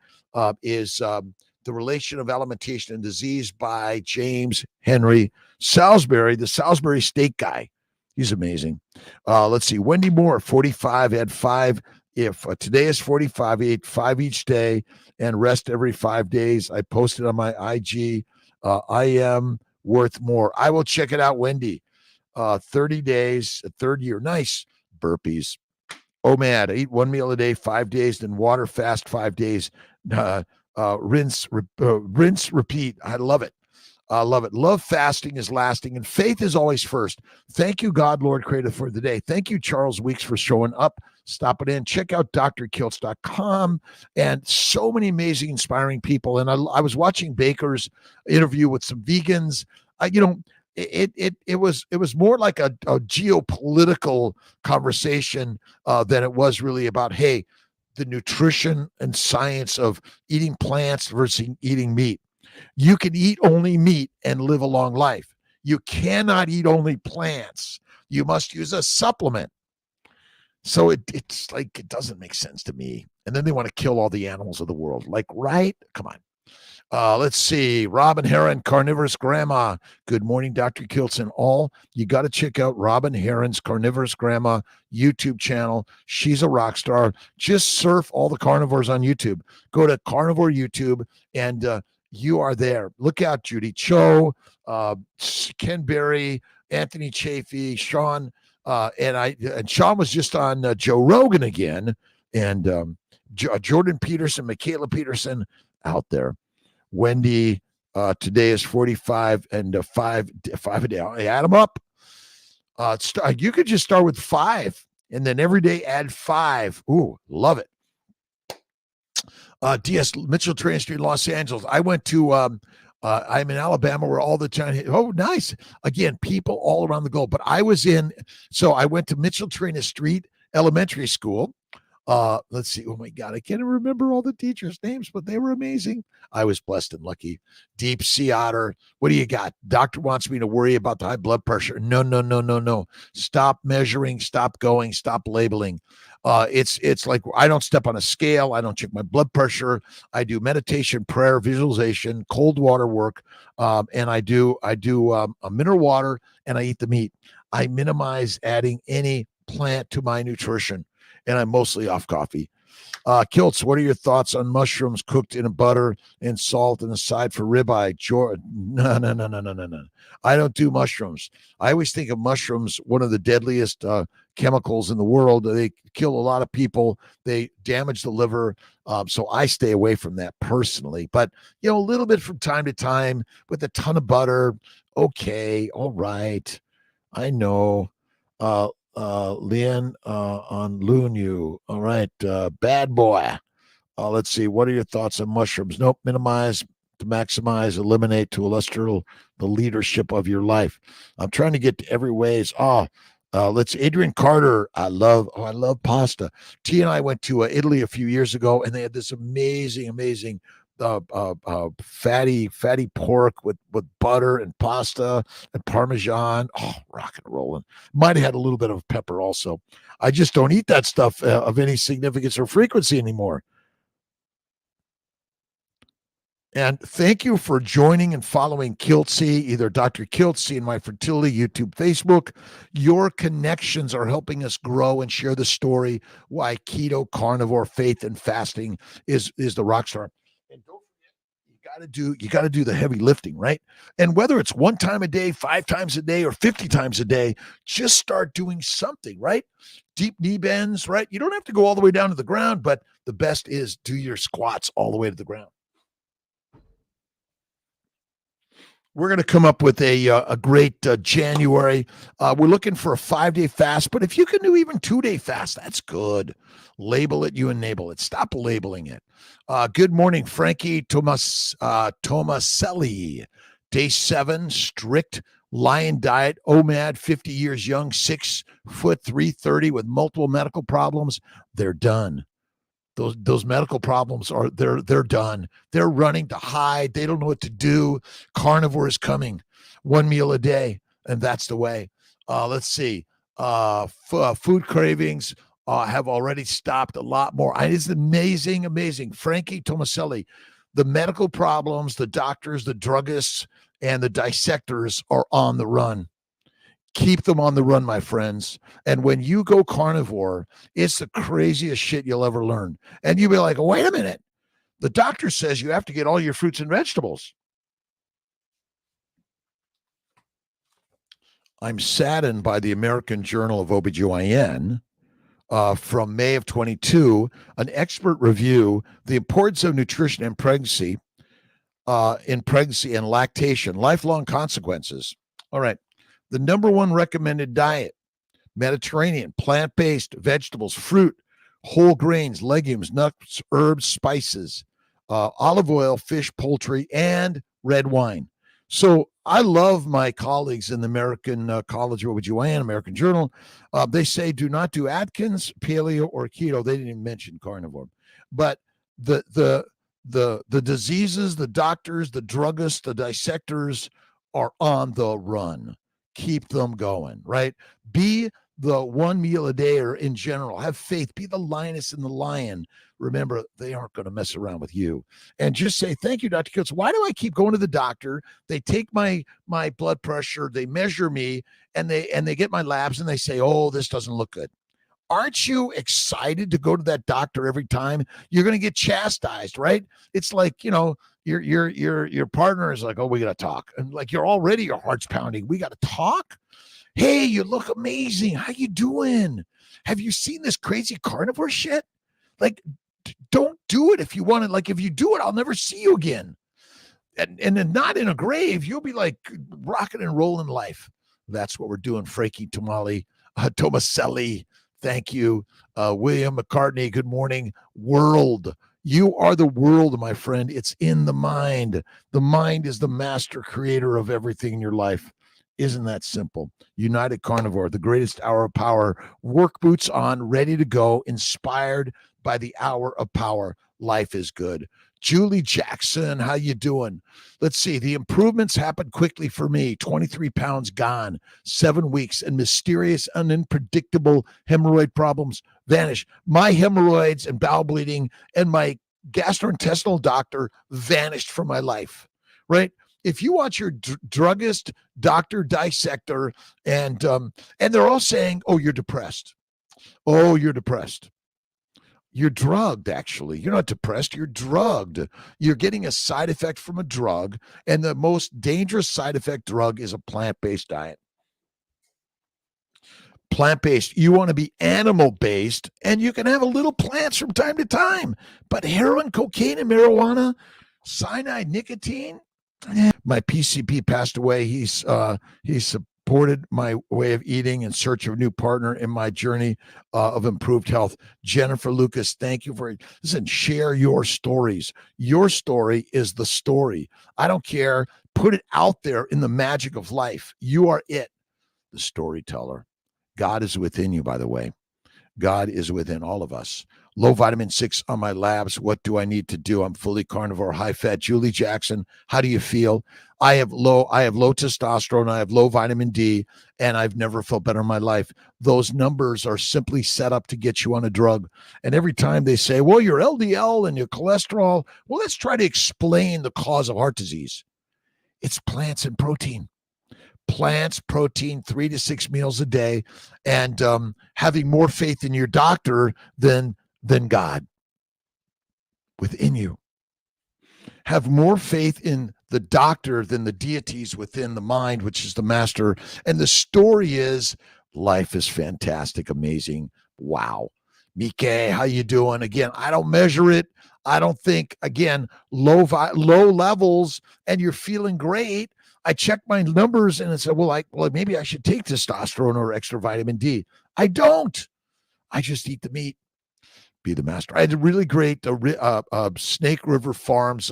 is The Relation of Alimentation and Disease by James Henry Salisbury, the Salisbury steak guy. He's amazing. Let's see. Wendy Moore, 45, had 5. If today is 45, he ate 5 each day and rest every 5 days. I posted on my IG. I am worth more. I will check it out, Wendy. 30 days, a third year. Nice. Burpees. Oh, man. Eat 1 meal a day, 5 days, then water fast 5 days. Rinse, repeat. I love it. I love it. Love fasting is lasting, and faith is always first. Thank you, God, Lord, Creator, for the day. Thank you, Charles Weeks, for showing up. Stop it in. Check out drkiltz.com and so many amazing, inspiring people. And I was watching Baker's interview with some vegans. It was more like a geopolitical conversation than it was really about, hey, the nutrition and science of eating plants versus eating meat. You can eat only meat and live a long life. You cannot eat only plants. You must use a supplement. So it's like, it doesn't make sense to me. And then they want to kill all the animals of the world. Like, right? Come on. Let's see. Robin Heron, Carnivorous Grandma. Good morning, Dr. Kiltz and all. You got to check out Robin Heron's Carnivorous Grandma YouTube channel. She's a rock star. Just surf all the carnivores on YouTube. Go to Carnivore YouTube and you are there. Look out, Judy Cho, Ken Berry, Anthony Chafee, Sean, and Sean was just on Joe Rogan again, and Jordan Peterson, Michaela Peterson out there. Wendy, today is 45 and 5 a day. Add them up. You could just start with 5 and then every day add 5. Ooh, love it. DS Mitchell Train Street, Los Angeles. I went to, I'm in Alabama where all the time. Oh, nice. Again, people all around the globe. But I went to Mitchell Train Street Elementary School. Let's see. Oh my God, I can't remember all the teachers' names, but they were amazing. I was blessed and lucky. Deep Sea Otter. What do you got? Doctor wants me to worry about the high blood pressure. No. Stop measuring. Stop going. Stop labeling. It's like I don't step on a scale. I don't check my blood pressure. I do meditation, prayer, visualization, cold water work, and I do a mineral water, and I eat the meat. I minimize adding any plant to my nutrition, and I'm mostly off coffee. Kiltz, what are your thoughts on mushrooms cooked in a butter and salt and a side for ribeye? No. I don't do mushrooms. I always think of mushrooms, one of the deadliest chemicals in the world. They kill a lot of people. They damage the liver. So I stay away from that personally. But, a little bit from time to time with a ton of butter. Okay. All right. I know. Leanne on Lunu. All right. Bad boy. Let's see. What are your thoughts on mushrooms? Nope. Minimize to maximize, eliminate to illustrate the leadership of your life. I'm trying to get to every ways. Let's Adrian Carter. I love pasta. T and I went to Italy a few years ago, and they had this amazing fatty pork with butter and pasta and Parmesan. Oh, rock and rolling. Might have had a little bit of pepper also. I just don't eat that stuff of any significance or frequency anymore. And thank you for joining and following Kiltzy, either Dr. Kiltzy and My Fertility, YouTube, Facebook. Your connections are helping us grow and share the story why keto, carnivore, faith, and fasting is the rock star. And don't forget, you got to do the heavy lifting, right? And whether it's 1 time a day, 5 times a day, or 50 times a day, just start doing something, right? Deep knee bends, right? You don't have to go all the way down to the ground, but the best is do your squats all the way to the ground. We're going to come up with a great January. We're looking for a 5-day fast, but if you can do even 2-day fast, that's good. Label it, you enable it. Stop labeling it. Good morning, Frankie Tomaselli. Day 7, strict lion diet, OMAD, 50 years young, 6 foot, 330 with multiple medical problems. They're done. Those medical problems they're done. They're running to hide. They don't know what to do. Carnivore is coming. 1 meal a day, and that's the way. Let's see. Food cravings have already stopped a lot more. It's amazing, amazing. Frankie Tomaselli, the medical problems, the doctors, the druggists, and the dissectors are on the run. Keep them on the run, my friends. And when you go carnivore, it's the craziest shit you'll ever learn. And you'll be like, wait a minute. The doctor says you have to get all your fruits and vegetables. I'm saddened by the American Journal of OBGYN from May of 22, an expert review, the importance of nutrition in pregnancy and lactation, lifelong consequences. All right. The number one recommended diet, Mediterranean, plant-based, vegetables, fruit, whole grains, legumes, nuts, herbs, spices, olive oil, fish, poultry, and red wine. So I love my colleagues in the American College of OBGYN, American Journal. They say do not do Atkins, paleo, or keto. They didn't even mention carnivore. But the diseases, the doctors, the druggists, the dissectors are on the run. Keep them going, right? Be the one meal a day or in general. Have faith. Be the lioness and the lion. Remember, they aren't going to mess around with you. And just say, thank you, Dr. Kiltz. Why do I keep going to the doctor? They take my blood pressure, they measure me, and they get my labs and they say, oh, this doesn't look good. Aren't you excited to go to that doctor every time? You're going to get chastised, right? It's like, your partner is like, oh, we got to talk. And like, your heart's pounding. We got to talk. Hey, you look amazing. How you doing? Have you seen this crazy carnivore shit? Like, don't do it if you want it. Like, if you do it, I'll never see you again. And then not in a grave, you'll be like rocking and rolling life. That's what we're doing. Frankie Tomaselli. Thank you. William McCartney, good morning. World. You are the world, my friend. It's in the mind. The mind is the master creator of everything in your life. Isn't that simple? United Carnivore, the greatest hour of power. Work boots on, ready to go, inspired by the hour of power. Life is good. Julie Jackson, how you doing? Let's see. The improvements happened quickly for me. 23 pounds gone, 7 weeks, and mysterious and unpredictable hemorrhoid problems vanish. My hemorrhoids and bowel bleeding and my gastrointestinal doctor vanished from my life, right? If you watch your druggist, doctor, dissector, and they're all saying, oh, you're depressed. Oh, you're depressed. You're drugged, actually. You're not depressed. You're drugged. You're getting a side effect from a drug, and the most dangerous side effect drug is a plant-based diet. Plant-based. You want to be animal-based, and you can have a little plants from time to time. But heroin, cocaine, and marijuana, cyanide, nicotine. My PCP passed away. He supported my way of eating in search of a new partner in my journey of improved health. Jennifer Lucas, thank you for listen. Share your stories. Your story is the story. I don't care. Put it out there in the magic of life. You are it, the storyteller. God is within you, by the way. God is within all of us. Low vitamin 6 on my labs. What do I need to do? I'm fully carnivore, high fat. Julie Jackson, how do you feel? I have low testosterone. I have low vitamin D, and I've never felt better in my life. Those numbers are simply set up to get you on a drug. And every time they say, well, your LDL and your cholesterol, well, let's try to explain the cause of heart disease. It's plants and protein. Plants, protein, 3 to 6 meals a day, and having more faith in your doctor than God within you. Have more faith in the doctor than the deities within the mind, which is the master. And the story is life is fantastic, amazing. Wow. Mike, how you doing? Again, I don't measure it. I don't think, again, low levels and you're feeling great. I checked my numbers and I said, well, maybe I should take testosterone or extra vitamin D. I don't. I just eat the meat. Be the master. I had a really great Snake River Farms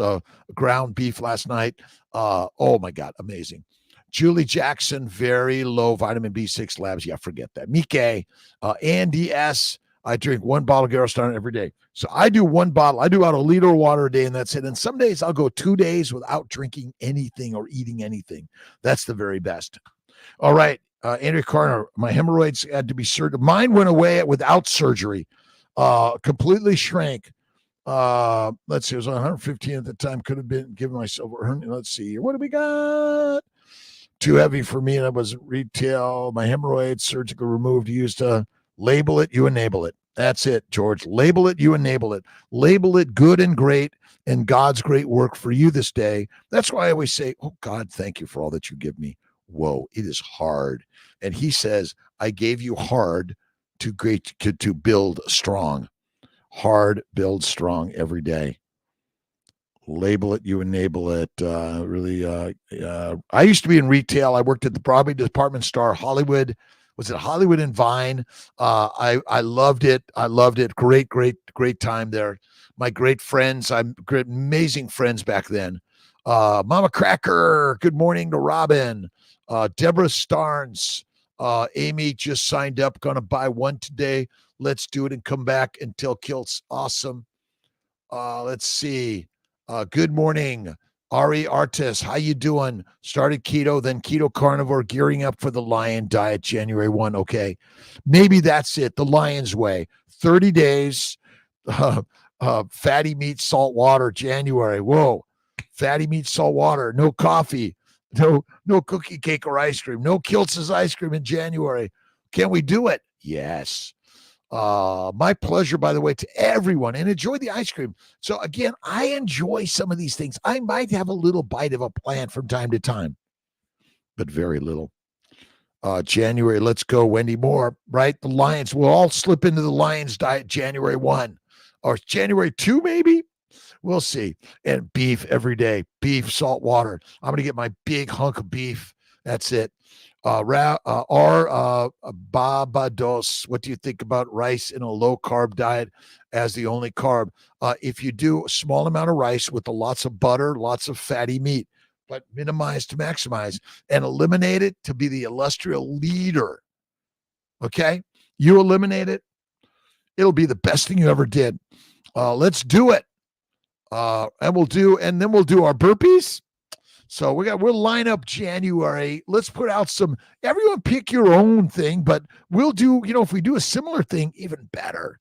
ground beef last night. Oh my God, amazing. Julie Jackson, very low vitamin B6 labs. Yeah, forget that. Mike, Andy S. I drink 1 bottle of Garostan every day. So I do 1 bottle. I do about 1 liter of water a day, and that's it. And some days I'll go 2 days without drinking anything or eating anything. That's the very best. All right. Andrea Carter, my hemorrhoids had to be surgery. Mine went away without surgery, completely shrank. Let's see, it was 115 at the time. Could have been giving myself a hernia. Let's see here. What do we got? Too heavy for me, and I was retail. My hemorrhoids, surgical removed, used to label it, you enable it. That's it, George. Label it, you enable it. Label it good and great, and God's great work for you this day. That's why I always say, oh, God, thank you for all that you give me. Whoa, it is hard. And he says, I gave you hard to build strong. Hard, build strong every day. Label it, you enable it. I used to be in retail. I worked at the Broadway department store, Hollywood. Was it Hollywood and Vine? I loved it. I loved it. Great time there. My great friends. Amazing friends back then. Mama Cracker. Good morning to Robin. Deborah Starnes. Amy just signed up. Going to buy one today. Let's do it and come back until Kiltz. Awesome. Let's see. Good morning, Ari Artis. How you doing? Started keto, then keto carnivore, gearing up for the Lion Diet January 1. Okay. Maybe that's it. The Lion's Way. 30 days, fatty meat, salt water, January. Whoa. Fatty meat, salt water, no coffee, no cookie cake or ice cream, no Kiltz's ice cream in January. Can we do it? Yes. My pleasure, by the way, to everyone, and enjoy the ice cream. So again, I enjoy some of these things. I might have a little bite of a plant from time to time, but very little. January, let's go, Wendy Moore, right? The Lions, we'll all slip into the Lions Diet January 1 or January 2, maybe. We'll see. And beef every day, beef, salt water. I'm going to get my big hunk of beef. That's it. Barbados, what do you think about rice in a low-carb diet as the only carb? If you do a small amount of rice with lots of butter, lots of fatty meat, but minimize to maximize, and eliminate it to be the illustrious leader, okay? You eliminate it, it'll be the best thing you ever did. Let's do it. And then we'll do our burpees. So we'll line up January. Let's put out everyone pick your own thing, but we'll do, if we do a similar thing, even better.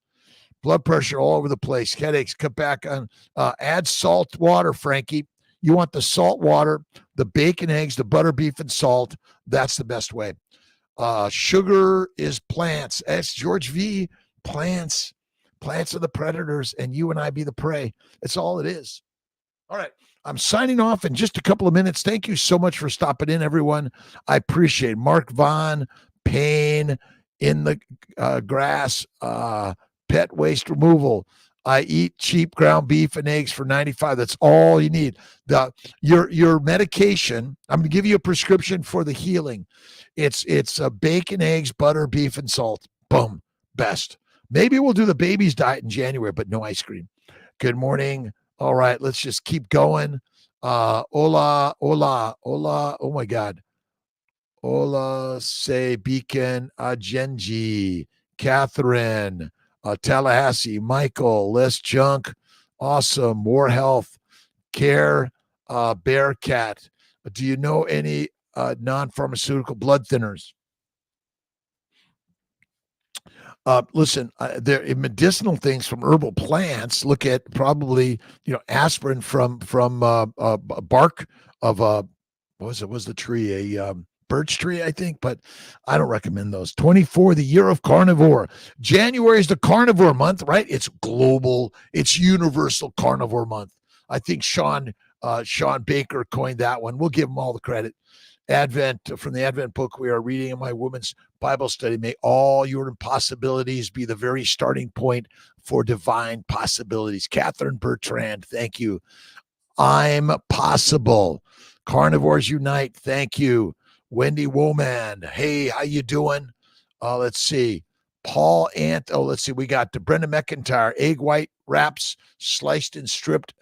Blood pressure all over the place, headaches, cut back on, add salt water, Frankie. You want the salt water, the bacon, eggs, the butter, beef, and salt. That's the best way. Sugar is plants. That's George V. Plants. Plants are the predators, and you and I be the prey. That's all it is. All right. I'm signing off in just a couple of minutes. Thank you so much for stopping in, everyone. I appreciate it. Mark Vaughn, Pain, In the Grass, Pet Waste Removal. I eat cheap ground beef and eggs for $95. That's all you need. Your medication, I'm going to give you a prescription for the healing. It's bacon, eggs, butter, beef, and salt. Boom. Best. Maybe we'll do the BEBBIS Diet in January, but no ice cream. Good morning. All right, let's just keep going. Hola. Oh my God. Hola, say Beacon, Agenji, Catherine, Tallahassee, Michael, less junk, awesome, more health, care, Bearcat. Do you know any non-pharmaceutical blood thinners? Listen, there are medicinal things from herbal plants. Look at probably, aspirin from bark of what was the tree? A birch tree, I think, but I don't recommend those. 24, the year of carnivore. January is the carnivore month, right? It's global. It's universal carnivore month. I think Sean Baker coined that one. We'll give him all the credit. Advent, from the Advent book we are reading in my women's Bible study. May all your impossibilities be the very starting point for divine possibilities. Catherine Bertrand, thank you. I'm possible. Carnivores Unite, thank you. Wendy Woman, hey, how you doing? Let's see. Paul Ant, let's see. We got Brenda McIntyre, egg white wraps, sliced and stripped.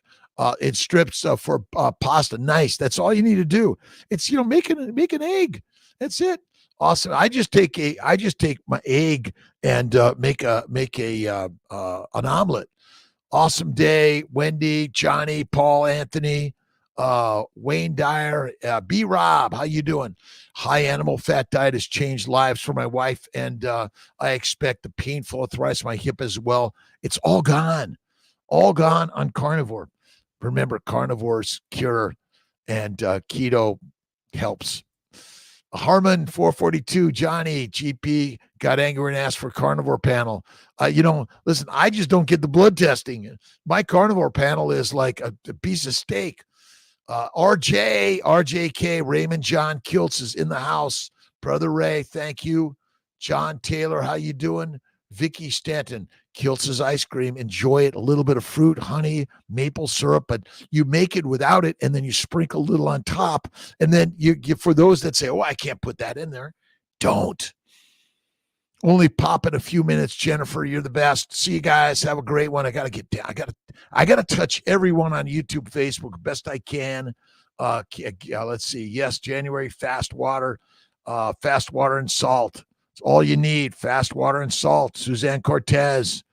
It strips for pasta. Nice. That's all you need to do. It's make an egg. That's it. Awesome. I just take my egg and make an omelet. Awesome day, Wendy, Johnny, Paul, Anthony. Wayne Dyer, B Rob, how you doing? High animal fat diet has changed lives for my wife, and I expect the painful arthritis in my hip as well. It's all gone on carnivore. Remember, carnivore's cure, and keto helps. Harmon 442, Johnny GP got angry and asked for carnivore panel. Listen, I just don't get the blood testing. My carnivore panel is like a piece of steak. RJK, Raymond John Kiltz is in the house. Brother Ray, thank you. John Taylor, how you doing? Vicky Stanton, Kiltz's ice cream. Enjoy it. A little bit of fruit, honey, maple syrup, but you make it without it, and then you sprinkle a little on top. And then you for those that say, "Oh, I can't put that in there," don't. Only pop in a few minutes, Jennifer. You're the best. See you guys. Have a great one. I gotta get down. I gotta touch everyone on YouTube, Facebook, best I can. Let's see. Yes, January fast water and salt. It's all you need. Fast water and salt. Suzanne Cortez.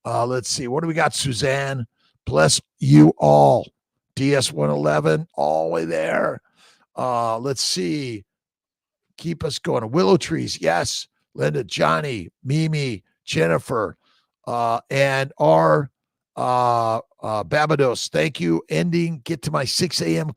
Let's see. What do we got, Suzanne? Bless you all. DS111, all the way there. Let's see. Keep us going. Willow trees. Yes. Linda, Johnny, Mimi, Jennifer, and our Babados. Thank you. Get to my 6 a.m.